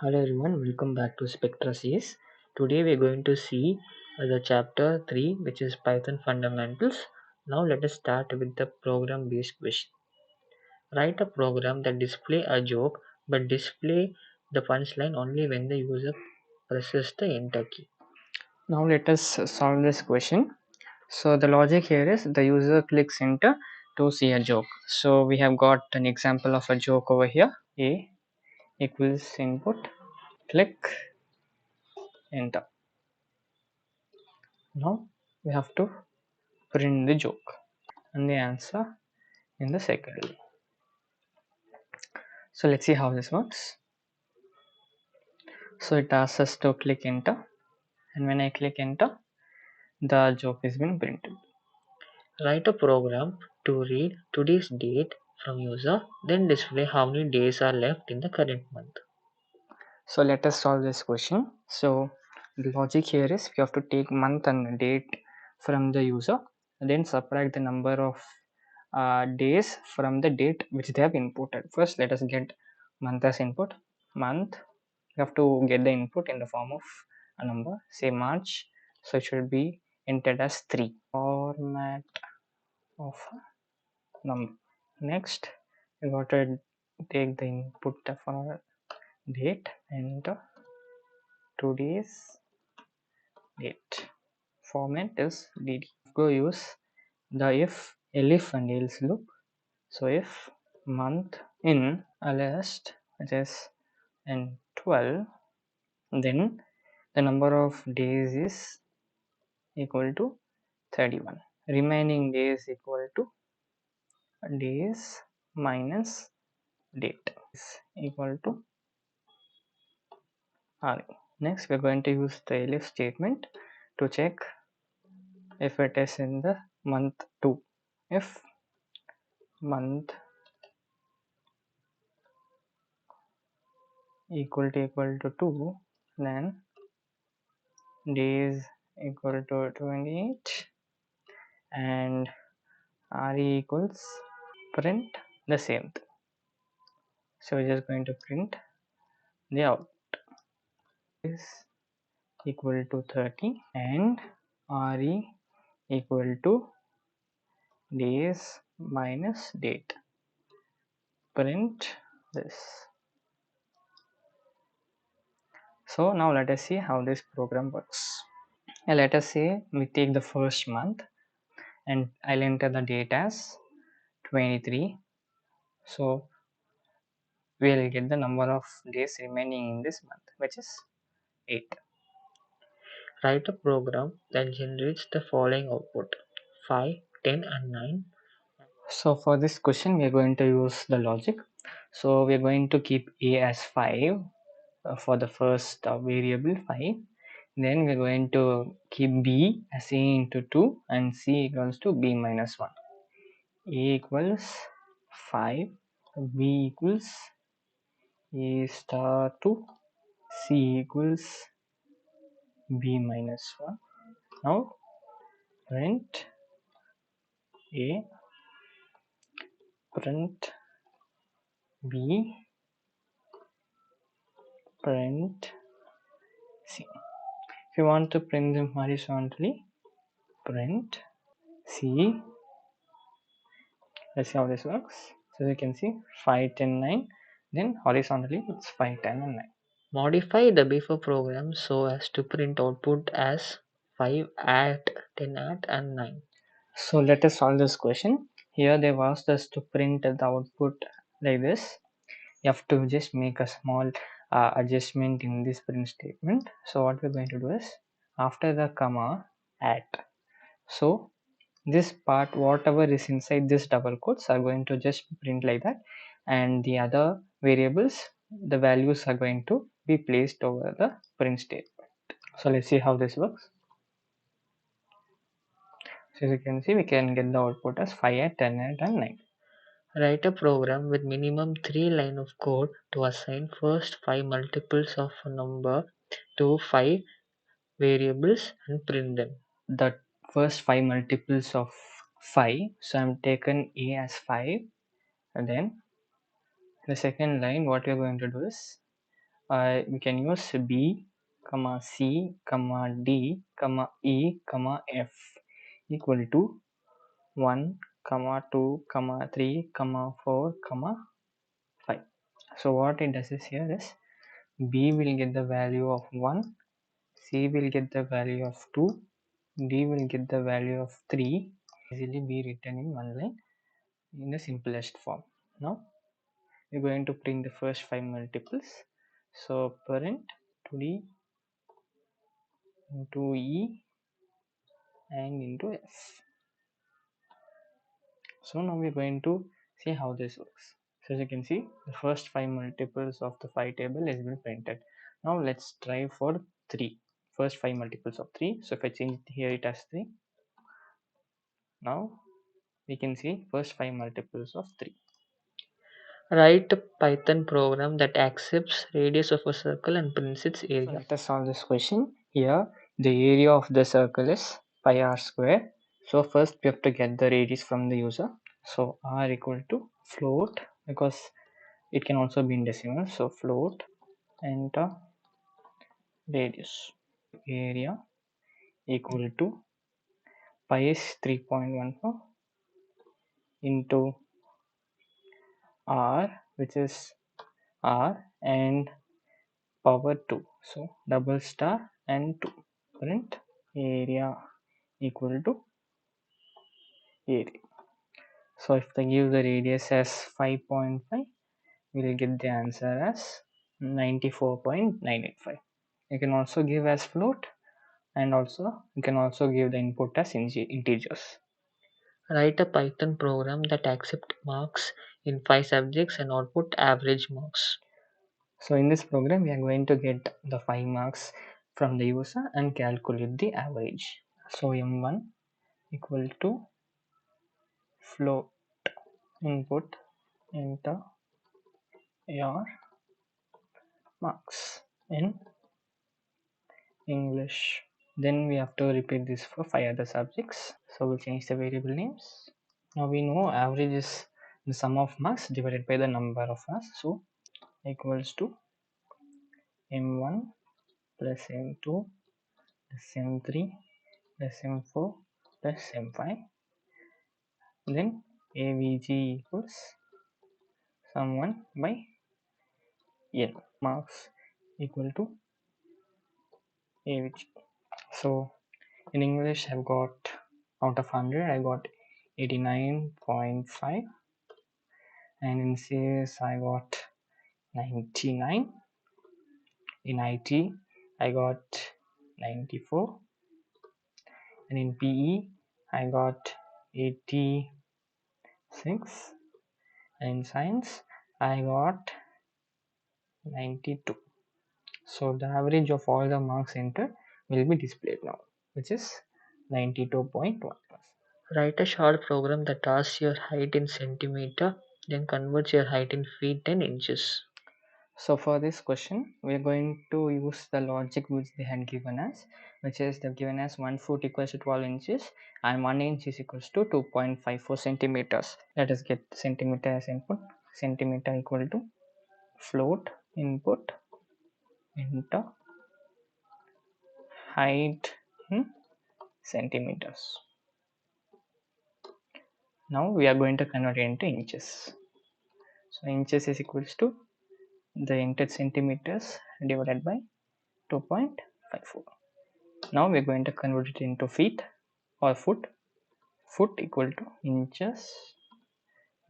Hello everyone, welcome back to Spectra series. Today we are going to see the chapter 3, which is Python fundamentals. Now let us start with the program based question. Write a program that display a joke but display the punchline only when the user presses the enter key. Now let us solve this question. So the logic here is the user clicks enter to see a joke. So we have got an example of a joke over here. A equals input, click, enter. Now we have to print the joke and the answer in the second. So let's see how this works. So it asks us to click enter, and when I click enter, the joke is been printed. Write a program to read today's date from user, then display how many days are left in the current month. So let us solve this question. So the logic here is we have to take month and date from the user, and then subtract the number of days from the date which they have inputted. First, let us get month as input. Month, you have to get the input in the form of a number, say March. So it should be entered as 3. Format of a number. Next, you got to take the input for date and today's date. Format is dd. Go use the if, elif and else loop. So if month in a list which is in 12, then the number of days is equal to 31. Remaining days equal to days minus date is equal to r. Next, we are going to use the elif statement to check if it is in the month 2. If month equal to 2, then days equal to 28 and re equals print the same thing. So we're just going to print the out is equal to 30 and re equal to days minus date. Print this. So now let us see how this program works. Let us say we take the first month and I'll enter the date as 23. So we'll get the number of days remaining in this month, which is 8. Write a program that generates the following output: 5, 10 and 9. So for this question we are going to use the logic. So we are going to keep a as 5 for the first variable 5. Then we are going to keep b as a into 2 and c equals to b minus 1. A equals 5, b equals a star 2, c equals b minus 1. Now print a, print b, print c. If you want to print them horizontally, print c. Let's see how this works. So you can see 5, 10, 9. Then horizontally it's 5, 10 and 9. Modify the before program so as to print output as 5 at, 10 at and 9. So let us solve this question. Here they've asked us to print the output like this. You have to just make a small adjustment in this print statement. So what we're going to do is after the comma at. So this part, whatever is inside this double quotes, are going to just print like that, and the other variables, the values are going to be placed over the print statement. So let's see how this works. So as you can see, we can get the output as 5 at, 10 at and 9. Write a program with minimum 3 lines of code to assign first 5 multiples of a number to 5 variables and print them. The first 5 multiples of 5, so I'm taken a as 5, and then the second line what we're going to do is we can use B, comma C, comma D, comma E, comma F equal to 1, comma 2, comma 3, comma 4, comma 5. So what it does is here is B will get the value of 1, C will get the value of 2, D will get the value of 3, easily be written in one line in the simplest form. Now we're going to print the first 5 multiples. So parent to D into E and into F. So now we're going to see how this works. So as you can see, the first 5 multiples of the 5 table has been printed. Now let's try for 3. First 5 multiples of 3. So if I change here it as 3. Now we can see first 5 multiples of 3. Write a Python program that accepts radius of a circle and prints its So area. let us solve this question. Here the area of the circle is pi r square. So first we have to get the radius from the user. So r equal to float, because it can also be in decimal. So float, enter radius. Area equal to pi is 3.14 into r, which is r, and power 2. So double star and 2. Print area equal to area. So if they give the radius as 5.5, we will get the answer as 94.985. You can also give as float, and also you can also give the input as integers. Write a Python program that accepts marks in 5 subjects and output average marks. So in this program we are going to get the 5 marks from the user and calculate the average. So m1 equal to float input enter your marks in English. Then we have to repeat this for 5 other subjects. So we'll change the variable names. Now we know average is the sum of marks divided by the number of hours. So equals to m1 plus m2 plus m3 plus m4 plus m5. Then avg equals sum 1 by n. Marks equal to avg. So in English I've got, out of 100 I got 89.5, and in CS I got 99, in IT I got 94, and in PE I got 86, and in science I got 92. So the average of all the marks entered will be displayed now, which is 92.1. Write a short program that asks your height in centimeter, then converts your height in feet and inches. So for this question, we are going to use the logic which they had given us, which is they've given us 1 foot equals to 12 inches and 1 inch is equals to 2.54 centimeters. Let us get centimeter as input. Centimeter equal to float input enter height in centimeters. Now we are going to convert it into inches. So inches is equals to the entered centimeters divided by 2.54. Now we are going to convert it into feet or foot. Foot equal to inches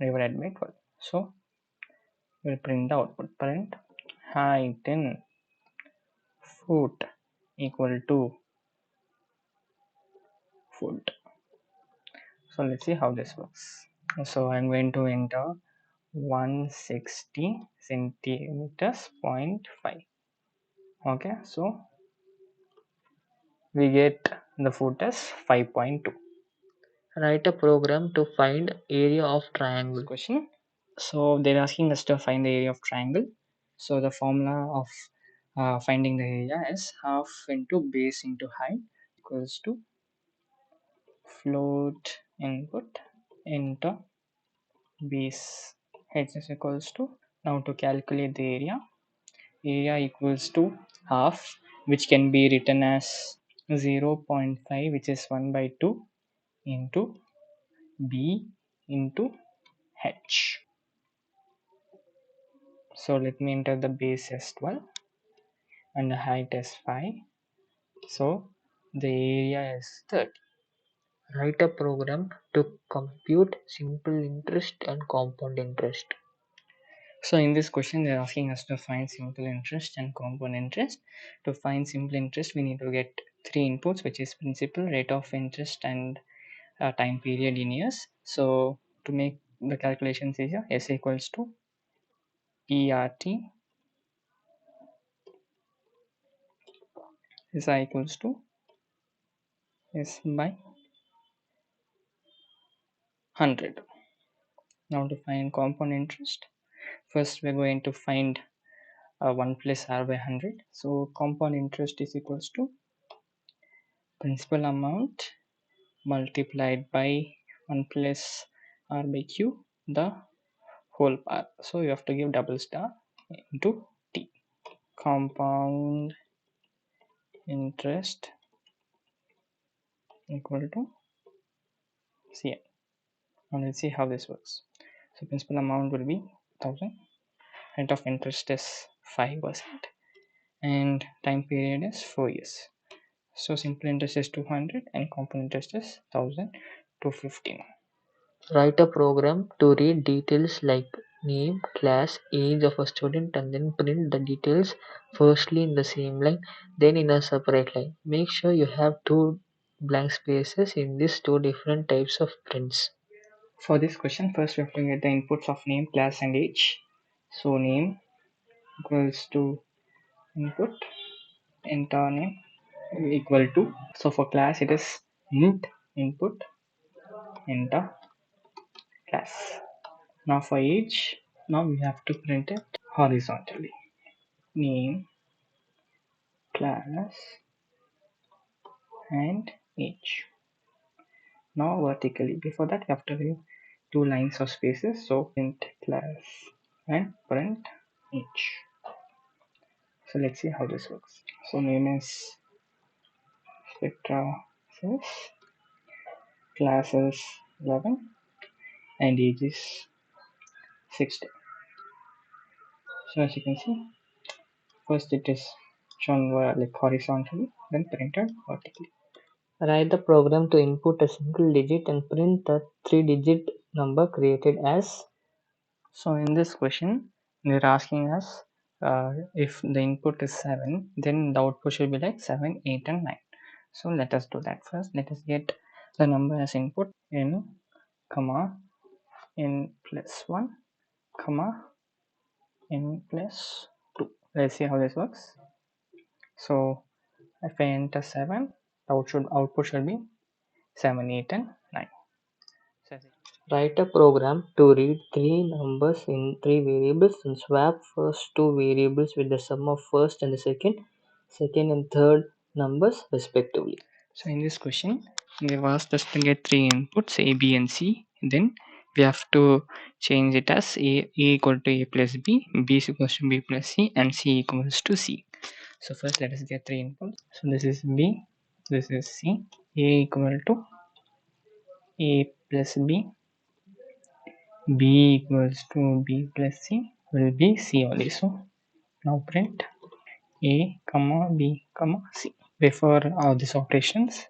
divided by 12. So we'll print the output. Print height in foot equal to foot. So let's see how this works. So I'm going to enter 160 centimeters 0.5. Okay, so we get the foot as 5.2. Write a program to find area of Next triangle. question. So they're asking us to find the area of triangle. So the formula of finding the area is half into base into height equals to float input into base. H is equals to, now to calculate the area, area equals to half, which can be written as 0.5, which is 1 by 2 into b into h. So let me enter the base as 12 and the height as 5. So the area is 30. Write a program to compute simple interest and compound interest. So in this question, they're asking us to find simple interest and compound interest. To find simple interest, we need to get three inputs, which is principal, rate of interest, and time period in years. So to make the calculations easier, S equals to PRT is I equals to S by 100. Now to find compound interest, first we're going to find 1 plus R by 100. So compound interest is equals to principal amount multiplied by 1 plus R by Q, the whole part. So you have to give double star into T. Compound interest equal to CN. Now let's see how this works. So principal amount will be 1000, rate of interest is 5%, and time period is 4 years. So simple interest is 200 and compound interest is 1000 to 15. Write a program to read details like name, class, age of a student, and then print the details firstly in the same line, then in a separate line. Make sure you have two blank spaces in these two different types of prints. For this question, first we have to get the inputs of name, class, and age. So name equals to input, enter name equal to. So for class it is int input, enter class. Now for age, now we have to print it horizontally. Name, class, and age. Now vertically. Before that, we have to give two lines of spaces. So print class and print age. So let's see how this works. So name is Spectracs, class is 11, and age is 16. So as you can see, first it is shown like horizontally, then printed vertically. Write the program to input a single digit and print the three-digit number created as. So in this question, they're asking us if the input is 7, then the output should be like 7, 8, and 9. So let us do that first. Let us get the number as input in, comma, in plus 1, comma, in plus 2. Let's see how this works. So if I enter 7, the output should be 7, 8, and 9. So Write a program to read three numbers in three variables and swap first two variables with the sum of first and the second and third numbers respectively. So in this question, they've asked us to get three inputs A, B, and C. Then we have to change it as A equal to A plus B is equals to B plus C, and C equals to C. So first let us get three inputs. So this is B, this is C. A equal to A plus B equals to B plus C will be C only. So now print A, comma B, comma C. Before all these operations,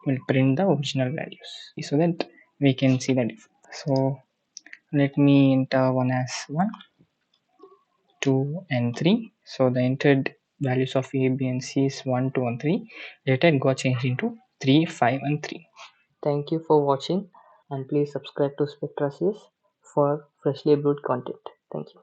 we'll print the original values so that we can see the difference. So let me enter one as 1, 2, and 3. So the entered values of A, B, and C is 1, 2, and 3. Later it got changed into 3, 5, and 3. Thank you for watching and please subscribe to Spectracs for freshly brewed content. Thank you.